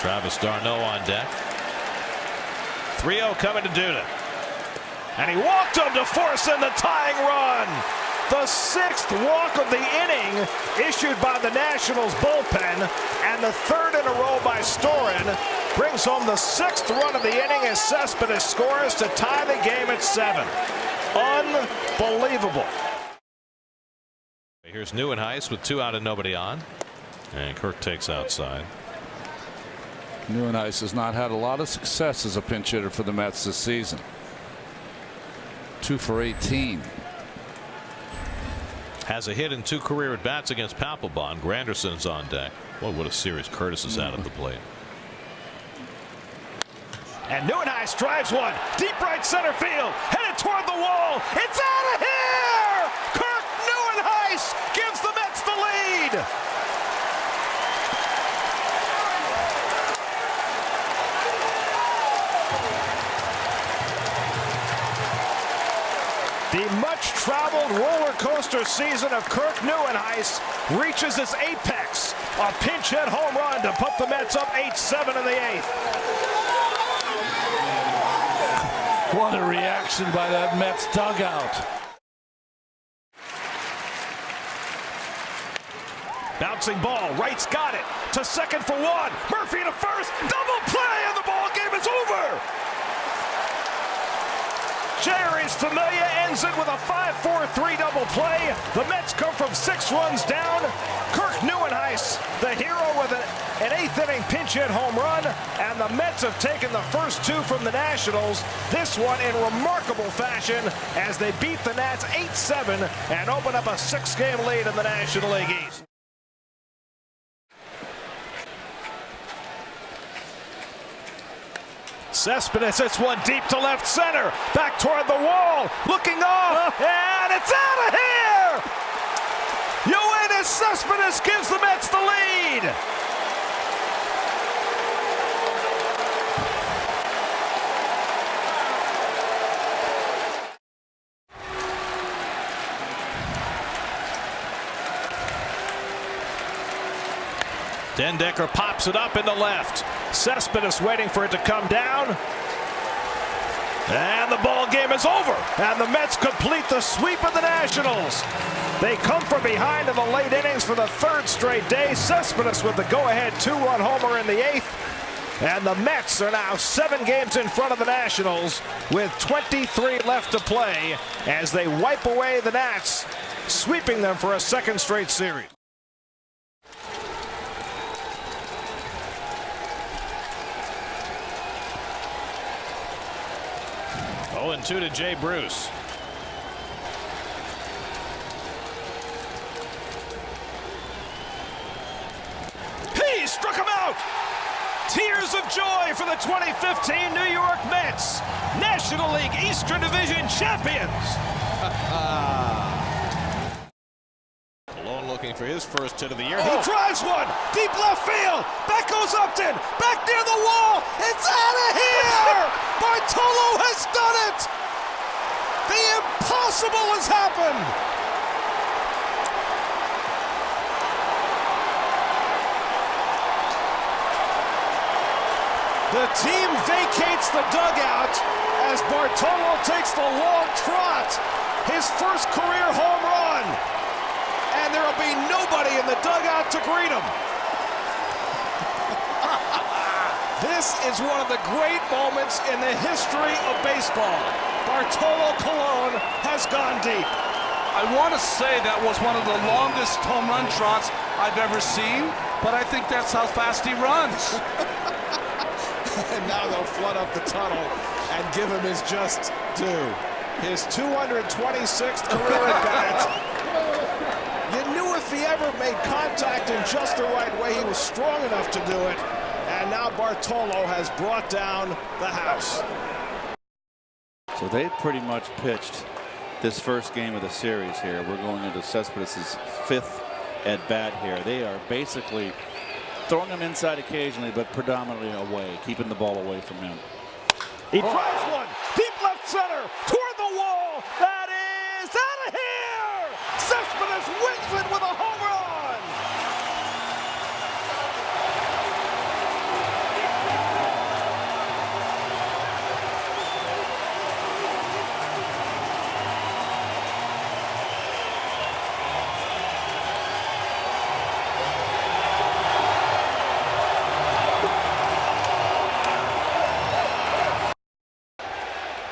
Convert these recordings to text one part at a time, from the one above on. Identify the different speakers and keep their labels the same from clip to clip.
Speaker 1: Travis d'Arnaud on deck. 3-0 coming to Duda. And he walked him to force in the tying run. The 6th walk of the inning issued by the Nationals bullpen, and the 3rd in a row by Storen brings home the 6th run of the inning as Cespedes scores to tie the game at 7. Unbelievable. Here's Neuenhuis with 2 out and nobody on, and Kirk takes outside.
Speaker 2: Neuenhuis has not had a lot of success as a pinch hitter for the Mets this season. 2 for 18.
Speaker 1: Has a hit in 2 career at bats against Papelbon. Granderson's on deck. Well, what a series Curtis is out at the plate. And Neuenhuis drives one deep right center field, headed toward the wall. It's out of here! Kirk Neuenhuis gives the Mets the lead. The much-traveled roller coaster season of Kirk Neuenhuis reaches its apex. A pinch hit home run to put the Mets up 8-7 in the 8th.
Speaker 2: What a reaction by that Mets dugout.
Speaker 1: Bouncing ball, Wright's got it. To second for 1. Murphy to first. Double play, and the ball game is over. Jerry's Familia ends it with a 5-4-3 double play. The Mets come from 6 runs down. Kirk Neuenhuis, the hero, with an 8th inning pinch hit home run, and the Mets have taken the first 2 from the Nationals. This one in remarkable fashion as they beat the Nats 8-7 and open up a 6-game lead in the National League East. Cespedes hits one deep to left center, back toward the wall, looking off, and it's out of here! Yoenis Cespedes gives the Mets the lead. Dendecker pops it up into left. Cespedes waiting for it to come down. And the ball game is over. And the Mets complete the sweep of the Nationals. They come from behind in the late innings for the 3rd straight day. Cespedes with the go-ahead 2-run homer in the 8th. And the Mets are now 7 games in front of the Nationals with 23 left to play as they wipe away the Nats, sweeping them for a 2nd straight series. 0-2 to Jay Bruce. He struck him out! Tears of joy for the 2015 New York Mets, National League Eastern Division champions. Cologne looking for his first hit of the year. He drives one, deep left field. Back goes Upton, back near the wall. It's out of here! Bartolo has done it! The impossible has happened! The team vacates the dugout as Bartolo takes the long trot, his first career home run. And there will be nobody in the dugout to greet him. This is one of the great moments in the history of baseball. Bartolo Colon has gone deep.
Speaker 2: I want to say that was one of the longest home run trots I've ever seen, but I think that's how fast he runs.
Speaker 1: And now they'll flood up the tunnel and give him his just due. His 226th career at bat. You knew if he ever made contact in just the right way, he was strong enough to do it. And now Bartolo has brought down the house.
Speaker 3: So they've pretty much pitched this first game of the series here. We're going into Cespedes' 5th at bat here. They are basically throwing him inside occasionally, but predominantly away, keeping the ball away from him.
Speaker 1: He drives one deep left center toward the wall. That is out of here. Cespedes wins it with a home run.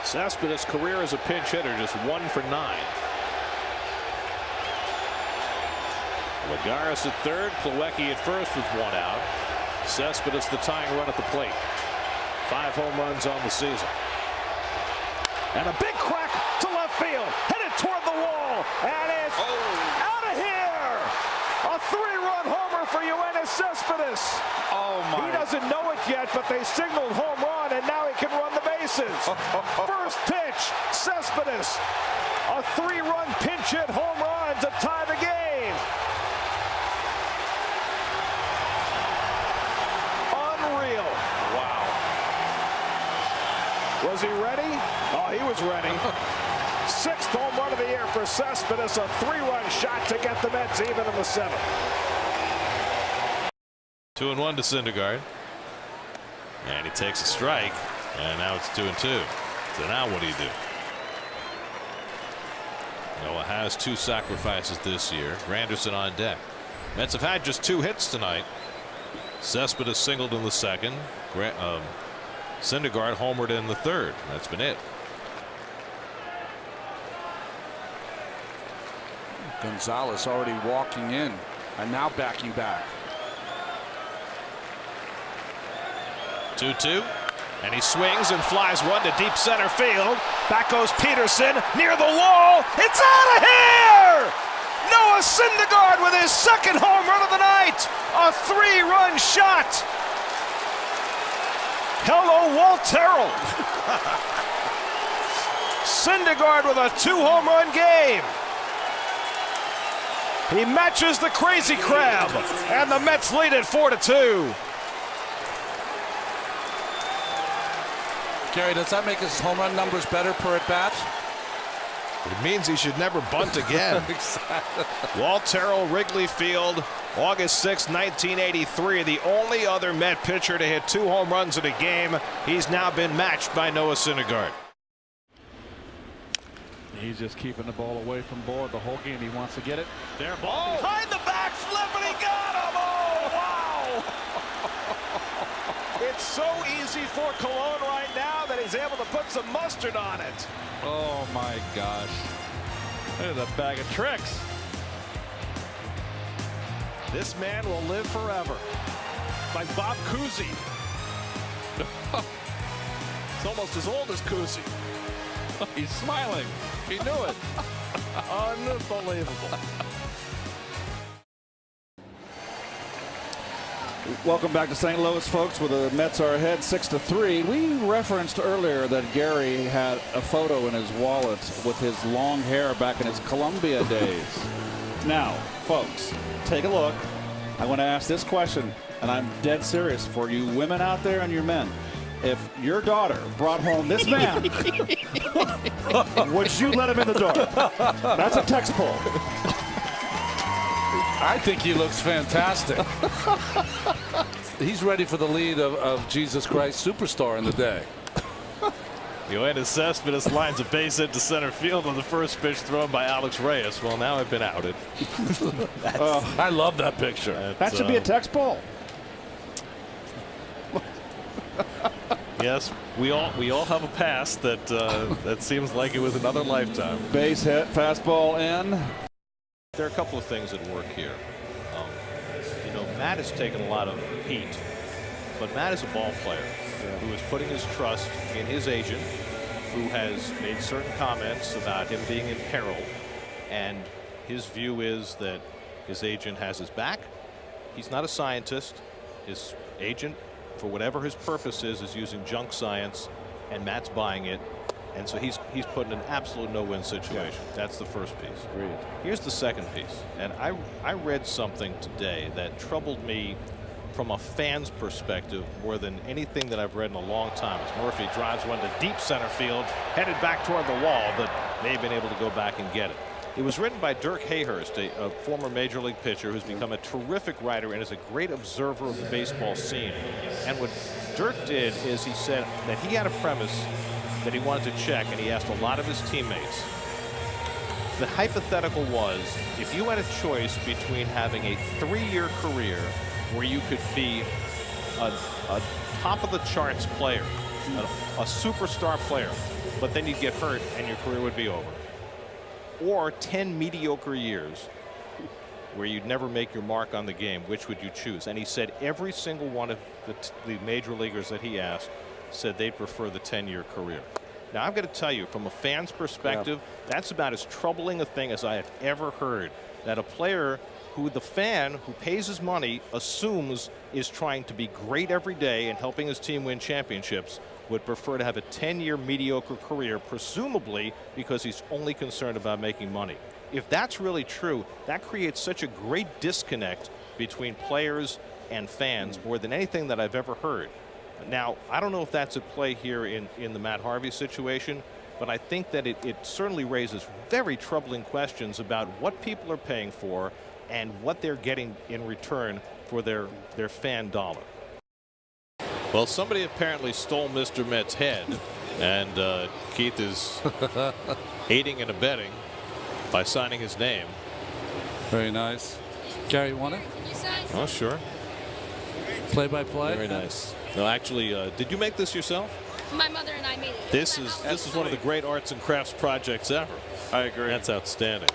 Speaker 1: Cespedes' career as a pinch hitter, just 1 for 9. Lagares at third, Plawecki at first with 1 out. Cespedes the tying run at the plate. 5 home runs on the season. And a big crack to left field, headed toward the wall, and it's out of here. A 3-run homer for Yoenis Cespedes.
Speaker 3: Oh my!
Speaker 1: He doesn't know it yet, but they signaled home run, and now he can run the bases. First pitch, Cespedes. A 3-run pinch hit home run to tie the game. Unreal.
Speaker 3: Wow.
Speaker 1: Was he ready? Oh, he was ready. 6th home run of the year for Cespedes, a 3-run shot to get the Mets even in the 7th.
Speaker 4: 2-1 to Syndergaard. And he takes a strike, and now it's 2-2. So now what do you do? Noah has 2 sacrifices this year. Granderson on deck. Mets have had just 2 hits tonight. Cespedes singled in the 2nd. Syndergaard homered in the 3rd. That's been it.
Speaker 2: Gonzalez already walking in and now backing back.
Speaker 4: 2-2. And he swings and flies one to deep center field. Back goes Peterson near the wall. It's out of here! Noah Syndergaard with his 2nd home run of the night. A 3-run shot. Hello, Walt Terrell. Syndergaard with a 2-home run game. He matches the crazy crab, and the Mets lead it 4-2.
Speaker 2: Gary, does that make his home run numbers better per at bat?
Speaker 4: It means he should never bunt again.
Speaker 2: Exactly.
Speaker 4: Walt Terrell, Wrigley Field, August 6, 1983. The only other Met pitcher to hit 2 home runs in a game. He's now been matched by Noah Syndergaard.
Speaker 5: He's just keeping the ball away from Board the whole game. He wants to get it.
Speaker 1: There, ball behind the back flip, and he got him. Oh, wow. It's so easy for Cologne right now that he's able to put some mustard on it.
Speaker 5: Oh my gosh. Look at that bag of tricks.
Speaker 1: This man will live forever. Like Bob Cousy. It's almost as old as Cousy.
Speaker 5: He's smiling. He knew it.
Speaker 1: Unbelievable.
Speaker 6: Welcome back to St. Louis, folks, where the Mets are ahead 6-3. We referenced earlier that Gary had a photo in his wallet with his long hair back in his Columbia days. Now, folks, take a look. I want to ask this question, and I'm dead serious for you women out there and your men. If your daughter brought home this man, would you let him in the door? That's a text poll.
Speaker 2: I think he looks fantastic. He's ready for the lead of Jesus Christ Superstar in the day.
Speaker 4: Yoenis Cespedes lines a base hit to center field on the first pitch thrown by Alex Reyes. Well, now I've been outed.
Speaker 2: I love that picture.
Speaker 6: That should be a text poll.
Speaker 4: Yes, we all have a past that that seems like it was another lifetime.
Speaker 6: Base hit, fastball in.
Speaker 4: There are a couple of things at work here. You know, Matt has taken a lot of heat, but Matt is a ball player who is putting his trust in his agent, who has made certain comments about him being in peril, and his view is that his agent has his back. He's not a scientist. His agent, for whatever his purpose is using junk science, and Matt's buying it. And so he's put in an absolute no-win situation. That's the first piece.
Speaker 6: Agreed.
Speaker 4: Here's the second piece. And I read something today that troubled me from a fan's perspective more than anything that I've read in a long time. As Murphy drives one to deep center field, headed back toward the wall, but may have been able to go back and get it. It was written by Dirk Hayhurst, a former major league pitcher who's become a terrific writer and is a great observer of the baseball scene. And what Dirk did is he said that he had a premise that he wanted to check, and he asked a lot of his teammates. The hypothetical was, if you had a choice between having a 3-year career where you could be a top of the charts player a superstar player, but then you'd get hurt and your career would be over, or 10 mediocre years where you'd never make your mark on the game, which would you choose? And he said every single one of the major leaguers that he asked said they'd prefer the 10-year career. Now, I'm going to tell you, from a fan's perspective, that's about as troubling a thing as I have ever heard, that a player who the fan who pays his money assumes is trying to be great every day and helping his team win championships would prefer to have a 10-year mediocre career, presumably because he's only concerned about making money. If that's really true, that creates such a great disconnect between players and fans, more than anything that I've ever heard. Now, I don't know if that's at play here in the Matt Harvey situation, but I think that it certainly raises very troubling questions about what people are paying for and what they're getting in return for their fan dollar.
Speaker 7: Well, somebody apparently stole Mr. Met's head, and Keith is aiding and abetting by signing his name.
Speaker 2: Very nice. Gary, want it?
Speaker 7: Oh, sure.
Speaker 2: Play-by-play.
Speaker 7: Very nice. No, actually, did you make this yourself?
Speaker 8: My mother and I made it.
Speaker 7: This is one of the great arts and crafts projects ever.
Speaker 3: I agree.
Speaker 7: That's outstanding.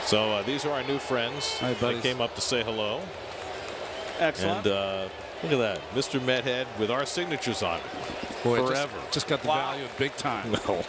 Speaker 7: So these are our new friends.
Speaker 2: Hi,
Speaker 7: they came up to say hello.
Speaker 3: Excellent.
Speaker 7: And look at that, Mr. Methead with our signatures on it.
Speaker 2: Boy,
Speaker 7: forever.
Speaker 2: Just got the value big time.
Speaker 7: No.